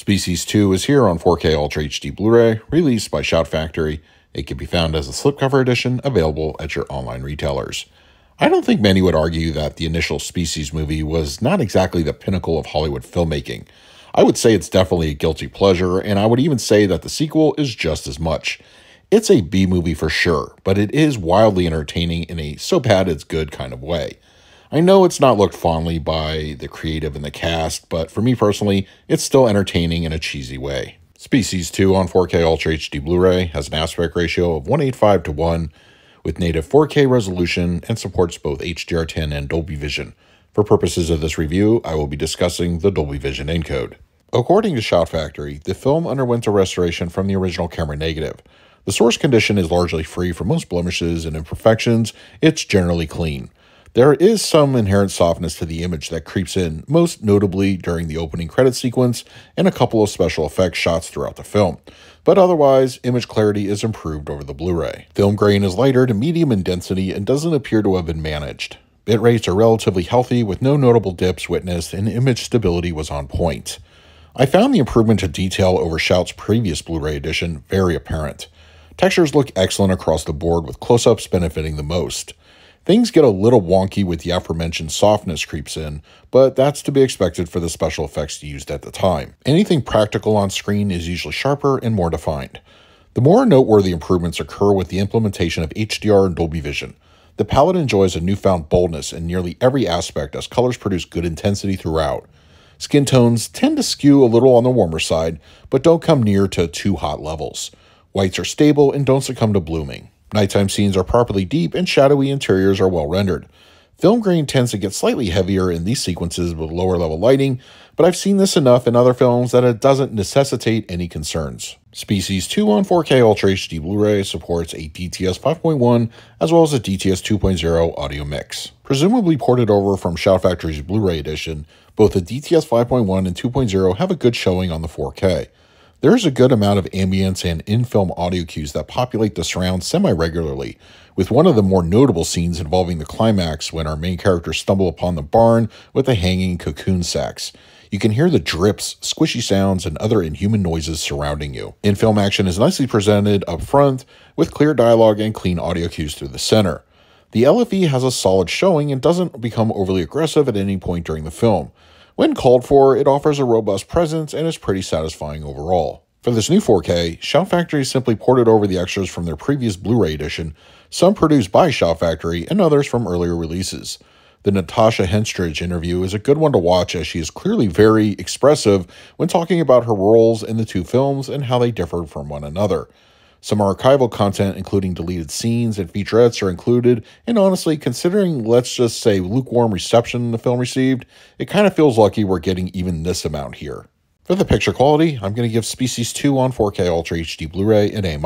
Species 2 is here on 4K Ultra HD Blu-ray, released by Shout Factory. It can be found as a slipcover edition, available at your online retailers. I don't think many would argue that the initial Species movie was not exactly the pinnacle of Hollywood filmmaking. I would say it's definitely a guilty pleasure, and I would even say that the sequel is just as much. It's a B movie for sure, but it is wildly entertaining in a so bad it's good kind of way. I know it's not looked fondly by the creative and the cast, but for me personally, it's still entertaining in a cheesy way. Species 2 on 4K Ultra HD Blu-ray has an aspect ratio of 1:8:1 with native 4K resolution and supports both HDR10 and Dolby Vision. For purposes of this review, I will be discussing the Dolby Vision encode. According to Shout Factory, the film underwent a restoration from the original camera negative. The source condition is largely free from most blemishes and imperfections. It's generally clean. There is some inherent softness to the image that creeps in, most notably during the opening credit sequence and a couple of special effects shots throughout the film. But otherwise, image clarity is improved over the Blu-ray. Film grain is lighter to medium in density and doesn't appear to have been managed. Bit rates are relatively healthy with no notable dips witnessed, and image stability was on point. I found the improvement to detail over Shout's previous Blu-ray edition very apparent. Textures look excellent across the board, with close-ups benefiting the most. Things get a little wonky with the aforementioned softness creeps in, but that's to be expected for the special effects used at the time. Anything practical on screen is usually sharper and more defined. The more noteworthy improvements occur with the implementation of HDR and Dolby Vision. The palette enjoys a newfound boldness in nearly every aspect as colors produce good intensity throughout. Skin tones tend to skew a little on the warmer side, but don't come near to too hot levels. Whites are stable and don't succumb to blooming. Nighttime scenes are properly deep and shadowy interiors are well rendered. Film grain tends to get slightly heavier in these sequences with lower level lighting, but I've seen this enough in other films that it doesn't necessitate any concerns. Species 2 on 4K Ultra HD Blu-ray supports a DTS 5.1 as well as a DTS 2.0 audio mix. Presumably ported over from Shout Factory's Blu-ray edition, both the DTS 5.1 and 2.0 have a good showing on the 4K. There is a good amount of ambience and in-film audio cues that populate the surround semi-regularly, with one of the more notable scenes involving the climax when our main characters stumble upon the barn with the hanging cocoon sacks. You can hear the drips, squishy sounds, and other inhuman noises surrounding you. In-film action is nicely presented up front, with clear dialogue and clean audio cues through the center. The LFE has a solid showing and doesn't become overly aggressive at any point during the film. When called for, it offers a robust presence and is pretty satisfying overall. For this new 4K, Shout Factory simply ported over the extras from their previous Blu-ray edition, some produced by Shout Factory and others from earlier releases. The Natasha Henstridge interview is a good one to watch as she is clearly very expressive when talking about her roles in the two films and how they differed from one another. Some archival content, including deleted scenes and featurettes, are included, and honestly, considering, let's just say, lukewarm reception the film received, it kind of feels lucky we're getting even this amount here. For the picture quality, I'm going to give Species 2 on 4K Ultra HD Blu-ray an A-.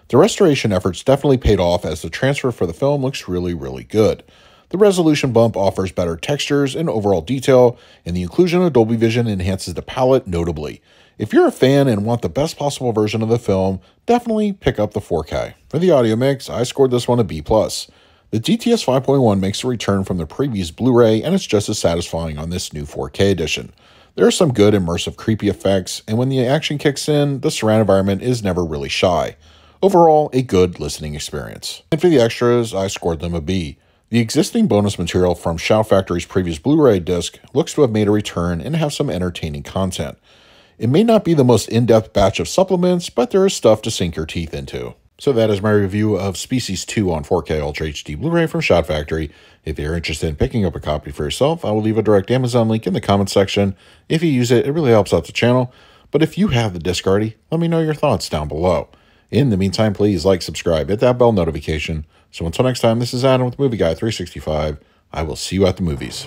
The restoration efforts definitely paid off as the transfer for the film looks really good. The resolution bump offers better textures and overall detail, and the inclusion of Dolby Vision enhances the palette notably. If you're a fan and want the best possible version of the film, definitely pick up the 4K. For the audio mix, I scored this one a B+. The DTS 5.1 makes a return from the previous Blu-ray, and it's just as satisfying on this new 4K edition. There are some good immersive creepy effects, and when the action kicks in, the surround environment is never really shy. Overall, a good listening experience. And for the extras, I scored them a B. The existing bonus material from Shout Factory's previous Blu-ray disc looks to have made a return and have some entertaining content. It may not be the most in-depth batch of supplements, but there is stuff to sink your teeth into. So that is my review of Species 2 on 4K Ultra HD Blu-ray from Shout Factory. If you're interested in picking up a copy for yourself, I will leave a direct Amazon link in the comments section. If you use it, it really helps out the channel. But if you have the disc already, let me know your thoughts down below. In the meantime, please like, subscribe, hit that bell notification. So until next time, this is Adam with Movie Guy 365. I will see you at the movies.